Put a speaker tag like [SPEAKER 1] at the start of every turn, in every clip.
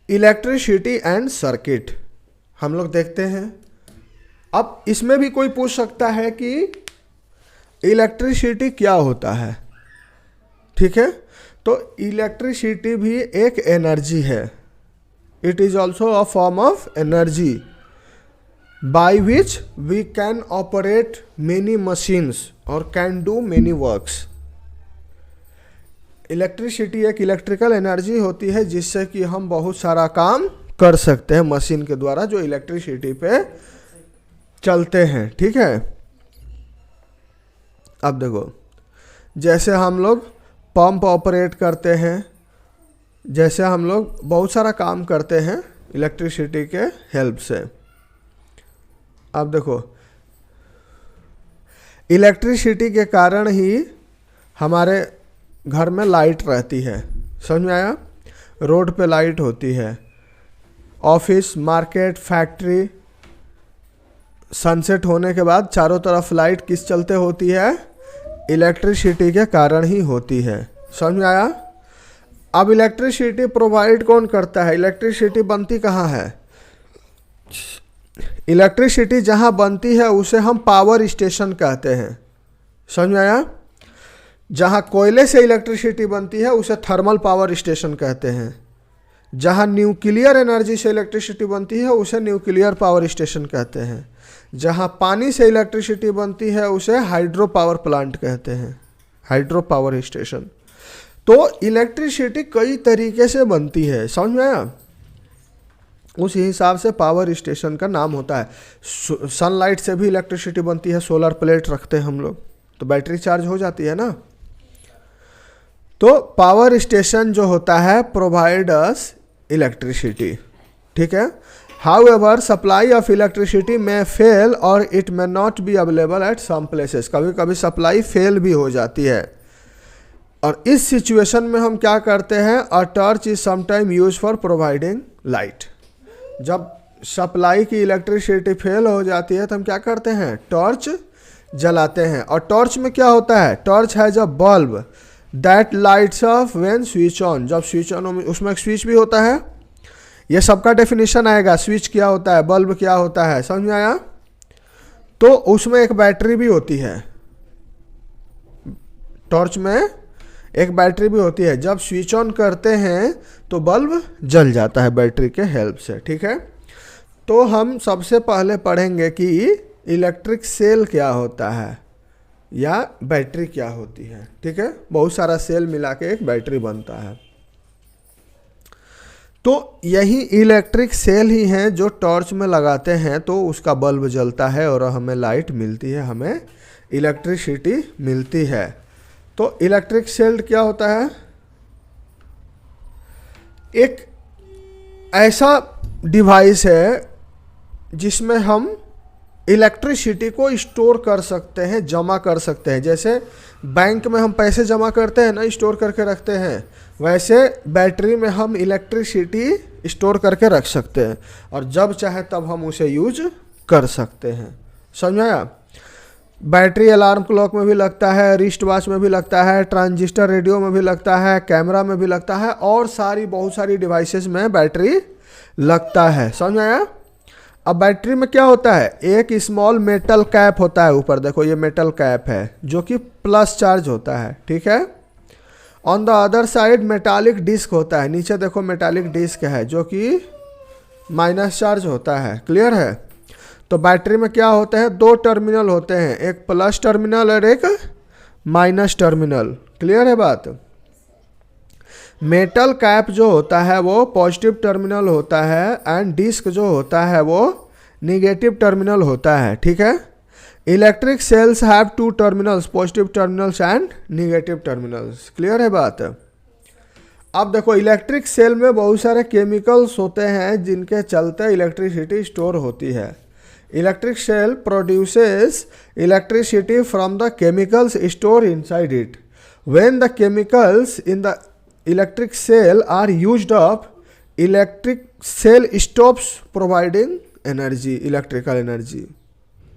[SPEAKER 1] Electricity and circuit हम लोग देखते हैं। अब इसमें भी कोई पूछ सकता है कि इलेक्ट्रिसिटी क्या होता है, ठीक है। तो इलेक्ट्रिसिटी भी एक एनर्जी है। It is also a form of energy by which we can operate many machines और can do many works. Electricity एक इलेक्ट्रिकल एनर्जी होती है जिससे कि हम बहुत सारा काम कर सकते हैं मशीन के द्वारा जो इलेक्ट्रिसिटी पे चलते हैं, ठीक है। अब देखो, जैसे हम लोग पंप ऑपरेट करते हैं, जैसे हम लोग बहुत सारा काम करते हैं इलेक्ट्रिसिटी के हेल्प से। अब देखो, इलेक्ट्रिसिटी के कारण ही हमारे घर में लाइट रहती है, समझ में आया। रोड पे लाइट होती है, ऑफिस, मार्केट, फैक्ट्री, सनसेट होने के बाद चारों तरफ लाइट किस चलते होती है, इलेक्ट्रिसिटी के कारण ही होती है, समझ में आया। अब इलेक्ट्रिसिटी प्रोवाइड कौन करता है, इलेक्ट्रिसिटी बनती कहाँ है। इलेक्ट्रिसिटी जहाँ बनती है उसे हम पावर स्टेशन कहते हैं, समझ में आया। जहाँ कोयले से इलेक्ट्रिसिटी बनती है उसे थर्मल पावर स्टेशन कहते हैं। जहाँ न्यूक्लियर एनर्जी से इलेक्ट्रिसिटी बनती है उसे न्यूक्लियर पावर स्टेशन कहते हैं। जहाँ पानी से इलेक्ट्रिसिटी बनती है उसे हाइड्रो पावर प्लांट कहते हैं, हाइड्रो पावर स्टेशन। तो इलेक्ट्रिसिटी कई तरीके से बनती है, समझ में आया। उस हिसाब से पावर स्टेशन का नाम होता है। सनलाइट से भी इलेक्ट्रिसिटी बनती है, सोलर प्लेट रखते हैं हम लोग तो बैटरी चार्ज हो जाती है ना। तो पावर स्टेशन जो होता है प्रोवाइड अस इलेक्ट्रिसिटी, ठीक है। However supply of electricity may fail और it may not be available at some places. कभी कभी सप्लाई फेल भी हो जाती है और इस सिचुएशन में हम क्या करते हैं, a torch is sometime use for providing light. जब सप्लाई की इलेक्ट्रिसिटी फेल हो जाती है तो हम क्या करते हैं, टॉर्च जलाते हैं। और टॉर्च में क्या होता है, टॉर्च है जब bulb that lights off when switch on. जब स्विच ऑन, उसमें एक स्विच भी होता है। ये सबका डेफिनेशन आएगा, स्विच क्या होता है, बल्ब क्या होता है, समझ में आया। तो उसमें एक बैटरी भी होती है, टॉर्च में एक बैटरी भी होती है। जब स्विच ऑन करते हैं तो बल्ब जल जाता है बैटरी के हेल्प से, ठीक है। तो हम सबसे पहले पढ़ेंगे कि इलेक्ट्रिक सेल क्या होता है या बैटरी क्या होती है, ठीक है। बहुत सारा सेल मिला के एक बैटरी बनता है। तो यही इलेक्ट्रिक सेल ही हैं जो टॉर्च में लगाते हैं तो उसका बल्ब जलता है और हमें लाइट मिलती है, हमें इलेक्ट्रिसिटी मिलती है। तो इलेक्ट्रिक सेल क्या होता है, एक ऐसा डिवाइस है जिसमें हम इलेक्ट्रिसिटी को स्टोर कर सकते हैं, जमा कर सकते हैं। जैसे बैंक में हम पैसे जमा करते हैं ना, स्टोर करके रखते हैं, वैसे बैटरी में हम इलेक्ट्रिसिटी स्टोर करके रख सकते हैं और जब चाहे तब हम उसे यूज कर सकते हैं, समझ में आया। बैटरी अलार्म क्लॉक में भी लगता है, रिस्ट वॉच में भी लगता है, ट्रांजिस्टर रेडियो में भी लगता है, कैमरा में भी लगता है और बहुत सारी डिवाइसेस में बैटरी लगता है, समझ में आया। अब बैटरी में क्या होता है, एक स्मॉल मेटल कैप होता है ऊपर, देखो ये मेटल कैप है जो कि प्लस चार्ज होता है, ठीक है। On the other side metallic disc होता है, नीचे देखो मेटालिक डिस्क है जो कि माइनस चार्ज होता है, क्लियर है। तो बैटरी में क्या होते हैं, दो टर्मिनल होते हैं, एक प्लस टर्मिनल और एक माइनस टर्मिनल, क्लियर है बात। मेटल कैप जो होता है वो पॉजिटिव टर्मिनल होता है एंड डिस्क जो होता है वो निगेटिव टर्मिनल होता है, ठीक है। Electric cells have two terminals, positive terminals and negative terminals, clear है बात। अब देखो इलेक्ट्रिक सेल में बहुत सारे केमिकल्स होते हैं जिनके चलते इलेक्ट्रिसिटी स्टोर होती है। Electric cell produces electricity from the chemicals store inside it. When the chemicals in the electric cell are used up, electric cell stops providing energy, electrical energy,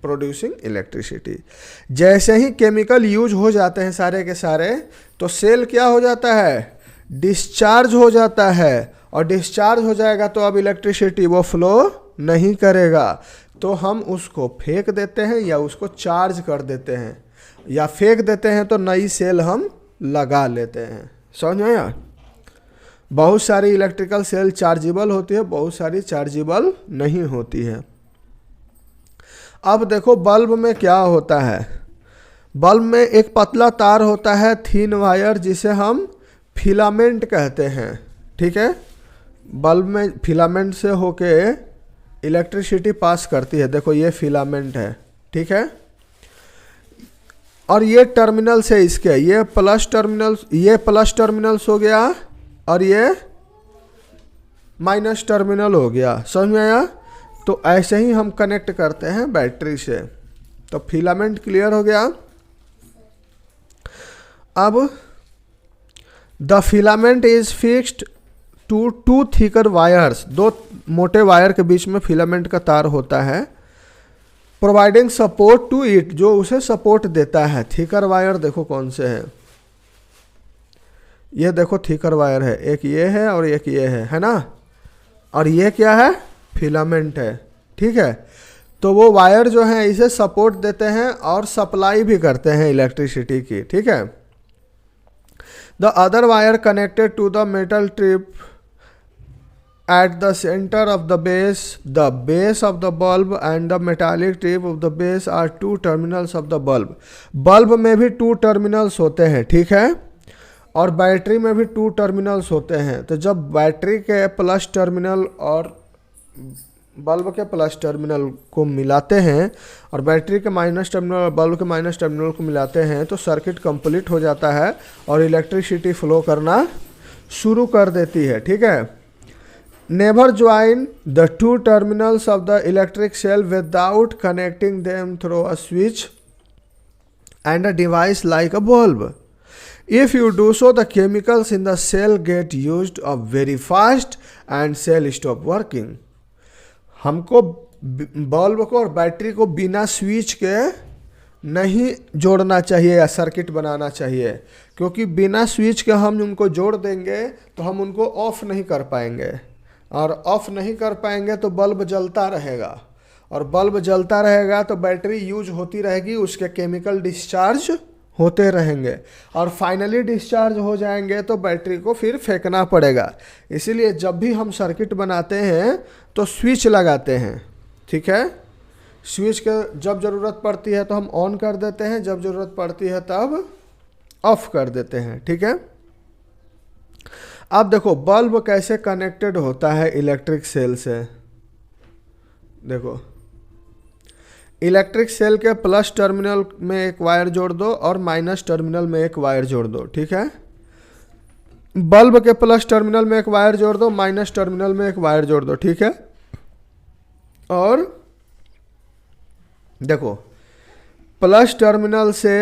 [SPEAKER 1] producing electricity। जैसे ही chemical use हो जाते हैं सारे के सारे तो cell क्या हो जाता है, डिस्चार्ज हो जाता है और डिस्चार्ज हो जाएगा तो अब इलेक्ट्रिसिटी वो फ्लो नहीं करेगा, तो हम उसको फेंक देते हैं या उसको चार्ज कर देते हैं, या फेंक देते हैं तो नई सेल हम लगा लेते हैं। समझ में आया? बहुत सारी इलेक्ट्रिकल सेल चार्जेबल होती है, बहुत सारी चार्जेबल नहीं होती है। अब देखो बल्ब में क्या होता है। बल्ब में एक पतला तार होता है, थिन वायर, जिसे हम फिलामेंट कहते हैं। ठीक है, बल्ब में फिलामेंट से होके इलेक्ट्रिसिटी पास करती है। देखो ये फिलामेंट है, ठीक है, और ये टर्मिनल से इसके ये प्लस टर्मिनल्स हो गया और ये माइनस टर्मिनल हो गया। समझ में आया? तो ऐसे ही हम कनेक्ट करते हैं बैटरी से। तो फिलामेंट क्लियर हो गया। अब the filament is fixed to two thicker wires, दो मोटे वायर के बीच में फिलामेंट का तार होता है, प्रोवाइडिंग सपोर्ट टू इट, जो उसे सपोर्ट देता है। थिकर वायर देखो कौन से हैं, ये देखो थिकर वायर है, एक ये है और एक ये है ना, और ये क्या है? फिलामेंट है। ठीक है, तो वो वायर जो है इसे सपोर्ट देते हैं और सप्लाई भी करते हैं इलेक्ट्रिसिटी की। ठीक है, the other wire connected to the metal strip at the center of the base of the bulb and the metallic tip of the base are two terminals of the bulb। Bulb में भी 2 terminals होते हैं, ठीक है, और battery में भी 2 terminals होते हैं। तो जब बैटरी के प्लस टर्मिनल और बल्ब के प्लस टर्मिनल को मिलाते हैं और बैटरी के माइनस टर्मिनल और बल्ब के माइनस टर्मिनल को मिलाते हैं तो सर्किट कंप्लीट हो जाता है और इलेक्ट्रिसिटी फ्लो करना शुरू कर देती है। ठीक है, Never join the 2 terminals of the electric cell without connecting them through a switch and a device like a bulb. If you do so, the chemicals in the cell get used up very fast and cell stop working. हमको bulb को और battery को बिना switch के नहीं जोड़ना चाहिए या सर्किट बनाना चाहिए, क्योंकि बिना स्विच के हम उनको जोड़ देंगे तो हम उनको ऑफ नहीं कर पाएंगे, और ऑफ नहीं कर पाएंगे तो बल्ब जलता रहेगा, और बल्ब जलता रहेगा तो बैटरी यूज होती रहेगी, उसके केमिकल डिस्चार्ज होते रहेंगे और फाइनली डिस्चार्ज हो जाएंगे तो बैटरी को फिर फेंकना पड़ेगा। इसीलिए जब भी हम सर्किट बनाते हैं तो स्विच लगाते हैं। ठीक है, स्विच के जब ज़रूरत पड़ती है तो हम ऑन कर देते हैं, जब ज़रूरत पड़ती है तब ऑफ कर देते हैं। ठीक है, अब देखो बल्ब कैसे कनेक्टेड होता है इलेक्ट्रिक सेल से। देखो इलेक्ट्रिक सेल के प्लस टर्मिनल में एक वायर जोड़ दो और माइनस टर्मिनल में एक वायर जोड़ दो। ठीक है, बल्ब के प्लस टर्मिनल में एक वायर जोड़ दो, माइनस टर्मिनल में एक वायर जोड़ दो। ठीक है, और देखो प्लस टर्मिनल से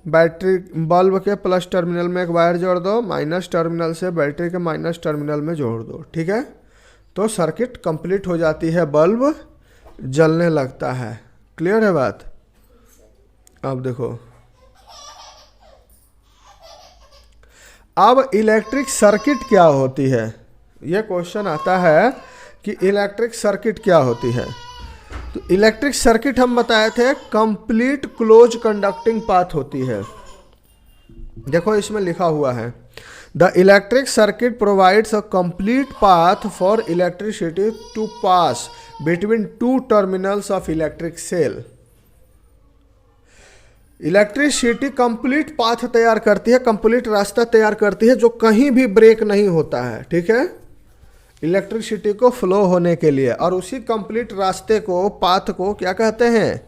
[SPEAKER 1] बैटरी बल्ब के प्लस टर्मिनल में एक वायर जोड़ दो, माइनस टर्मिनल से बैटरी के माइनस टर्मिनल में जोड़ दो। ठीक है, तो सर्किट कंप्लीट हो जाती है, बल्ब जलने लगता है। क्लियर है बात? अब देखो, अब इलेक्ट्रिक सर्किट क्या होती है, यह क्वेश्चन आता है कि इलेक्ट्रिक सर्किट क्या होती है। तो इलेक्ट्रिक सर्किट हम बताए थे कंप्लीट क्लोज कंडक्टिंग पाथ होती है। देखो इसमें लिखा हुआ है the electric circuit provides a complete path for electricity to pass between 2 terminals of electric cell. Electricity complete path तैयार करती है, कंप्लीट रास्ता तैयार करती है जो कहीं भी ब्रेक नहीं होता है। ठीक है, इलेक्ट्रिसिटी को फ्लो होने के लिए, और उसी कंप्लीट रास्ते को, पाथ को क्या कहते हैं?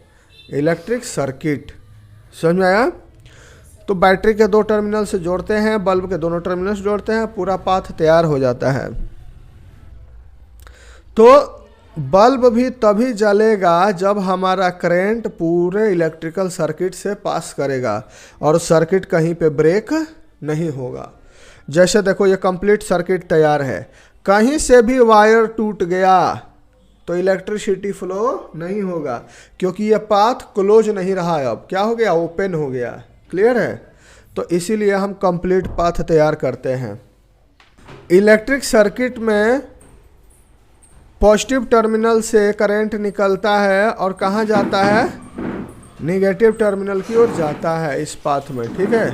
[SPEAKER 1] Electric circuit. समझ में आया? तो बैटरी के 2 टर्मिनल से जोड़ते हैं, बल्ब के दोनों टर्मिनल से जोड़ते हैं, पूरा पाथ तैयार हो जाता है। तो बल्ब भी तभी जलेगा जब हमारा करंट पूरे इलेक्ट्रिकल सर्किट से पास करेगा और सर्किट कहीं पे ब्रेक नहीं होगा। जैसे देखो ये कंप्लीट सर्किट तैयार है, कहीं से भी वायर टूट गया तो इलेक्ट्रिसिटी फ्लो नहीं होगा, क्योंकि ये पाथ क्लोज नहीं रहा है, अब क्या हो गया? ओपन हो गया। क्लियर है? तो इसीलिए हम कंप्लीट पाथ तैयार करते हैं। इलेक्ट्रिक सर्किट में पॉजिटिव टर्मिनल से करंट निकलता है और कहाँ जाता है, नेगेटिव टर्मिनल की ओर जाता है इस पाथ में, ठीक है।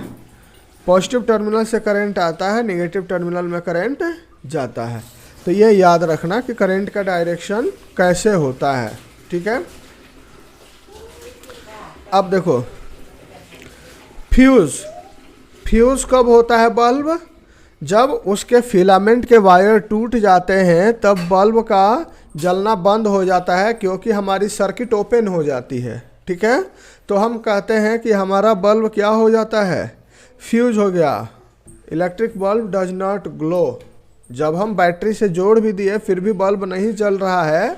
[SPEAKER 1] पॉजिटिव टर्मिनल से करंट आता है, नेगेटिव टर्मिनल में करंट जाता है। तो ये याद रखना कि करंट का डायरेक्शन कैसे होता है, ठीक है। अब देखो फ्यूज कब होता है बल्ब, जब उसके फिलामेंट के वायर टूट जाते हैं तब बल्ब का जलना बंद हो जाता है, क्योंकि हमारी सर्किट ओपन हो जाती है, ठीक है। तो हम कहते हैं कि हमारा बल्ब क्या हो जाता है, फ्यूज हो गया। Electric bulb does not glow. जब हम बैटरी से जोड़ भी दिए फिर भी बल्ब नहीं जल रहा है,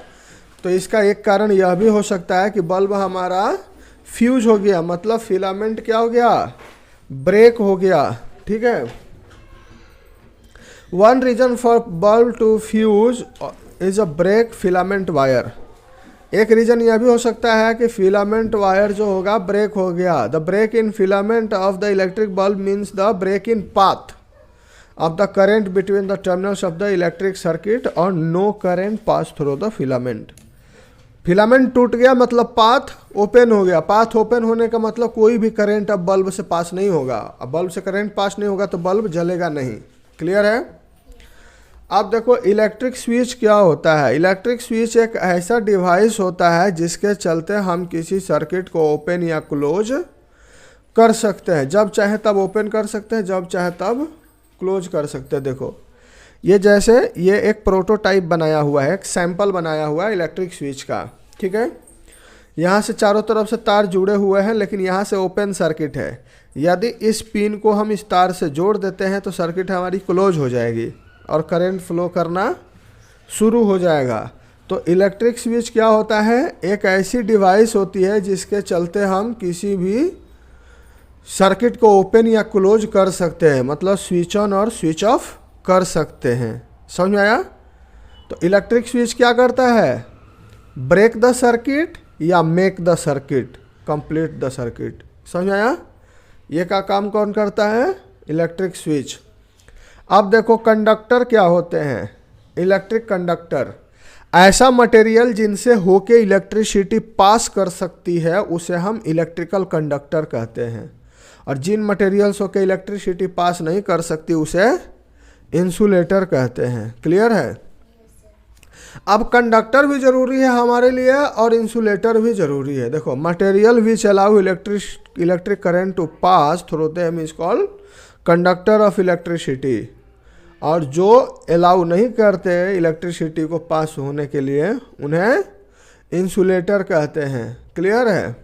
[SPEAKER 1] तो इसका एक कारण यह भी हो सकता है कि बल्ब हमारा फ्यूज हो गया, मतलब फिलामेंट क्या हो गया, ब्रेक हो गया, ठीक है। One reason for bulb to fuse is a break filament wire. एक रीजन यह भी हो सकता है कि फिलामेंट वायर जो होगा ब्रेक हो गया। The break in filament of the electric bulb means the break in path of the current between the terminals of the electric circuit और no current pass through the filament. Filament टूट गया मतलब path open हो गया। Path open होने का मतलब कोई भी करंट अब बल्ब से पास नहीं होगा। अब बल्ब से करंट पास नहीं होगा तो बल्ब जलेगा नहीं। क्लियर है। अब देखो इलेक्ट्रिक स्विच क्या होता है। इलेक्ट्रिक स्विच एक ऐसा डिवाइस होता है जिसके चलते हम किसी सर्किट को ओपन या क्लोज कर सकते हैं। जब चाहे तब ओपन कर सकते हैं, जब चाहे तब क्लोज कर सकते हैं। देखो ये जैसे ये एक प्रोटोटाइप बनाया हुआ है, एक सैंपल बनाया हुआ है इलेक्ट्रिक स्विच का, ठीक है। यहाँ से चारों तरफ से तार जुड़े हुए हैं, लेकिन यहाँ से ओपन सर्किट है। यदि इस पिन को हम इस तार से जोड़ देते हैं तो सर्किट हमारी क्लोज हो जाएगी और करंट फ्लो करना शुरू हो जाएगा। तो इलेक्ट्रिक स्विच क्या होता है, एक ऐसी डिवाइस होती है जिसके चलते हम किसी भी सर्किट को ओपन या क्लोज कर सकते हैं, मतलब स्विच ऑन और स्विच ऑफ कर सकते हैं। समझ में आया। तो इलेक्ट्रिक स्विच क्या करता है, ब्रेक द सर्किट या make the circuit, complete the circuit. समझ में आया। ये का काम कौन करता है, इलेक्ट्रिक स्विच। अब देखो कंडक्टर क्या होते हैं। इलेक्ट्रिक कंडक्टर ऐसा मटेरियल जिनसे होके इलेक्ट्रिसिटी पास कर सकती है उसे हम इलेक्ट्रिकल कंडक्टर कहते हैं, और जिन मटेरियल्स होके इलेक्ट्रिसिटी पास नहीं कर सकती उसे इंसुलेटर कहते हैं। क्लियर है। अब कंडक्टर भी जरूरी है हमारे लिए और इंसुलेटर भी जरूरी है। देखो material which allow electric current to pass through them is called conductor of electricity, और जो अलाउ नहीं करते इलेक्ट्रिसिटी को पास होने के लिए उन्हें इंसुलेटर कहते हैं। क्लियर है।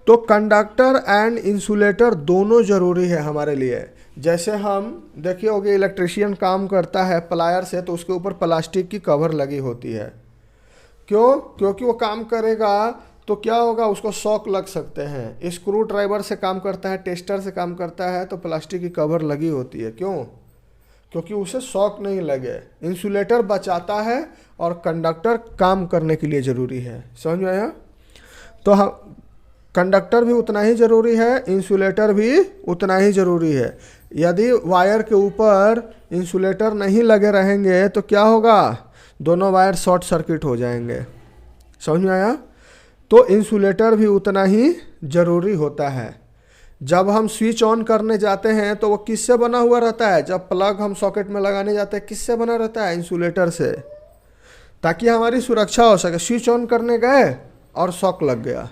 [SPEAKER 1] तो कंडक्टर एंड इंसुलेटर दोनों ज़रूरी है हमारे लिए। जैसे हम देखिए होगे इलेक्ट्रिशियन काम करता है प्लायर से, तो उसके ऊपर प्लास्टिक की कवर लगी होती है। क्यों, क्योंकि वो काम करेगा तो क्या होगा, उसको शॉक लग सकते हैं। स्क्रू ड्राइवर से काम करता है, टेस्टर से काम करता है, तो प्लास्टिक की कवर लगी होती है। क्यों, क्योंकि उसे शॉक नहीं लगे। इंसुलेटर बचाता है और कंडक्टर काम करने के लिए ज़रूरी है। समझ में आया। तो हम कंडक्टर भी उतना ही ज़रूरी है, इंसुलेटर भी उतना ही ज़रूरी है। यदि वायर के ऊपर इंसुलेटर नहीं लगे रहेंगे तो क्या होगा, दोनों वायर शॉर्ट सर्किट हो जाएंगे। समझ में आया। तो इंसुलेटर भी उतना ही ज़रूरी होता है। जब हम स्विच ऑन करने जाते हैं तो वो किससे बना हुआ रहता है, जब प्लग हम सॉकेट में लगाने जाते हैं किससे बना रहता है, इंसुलेटर से, ताकि हमारी सुरक्षा हो सके। स्विच ऑन करने गए और शॉक लग गया,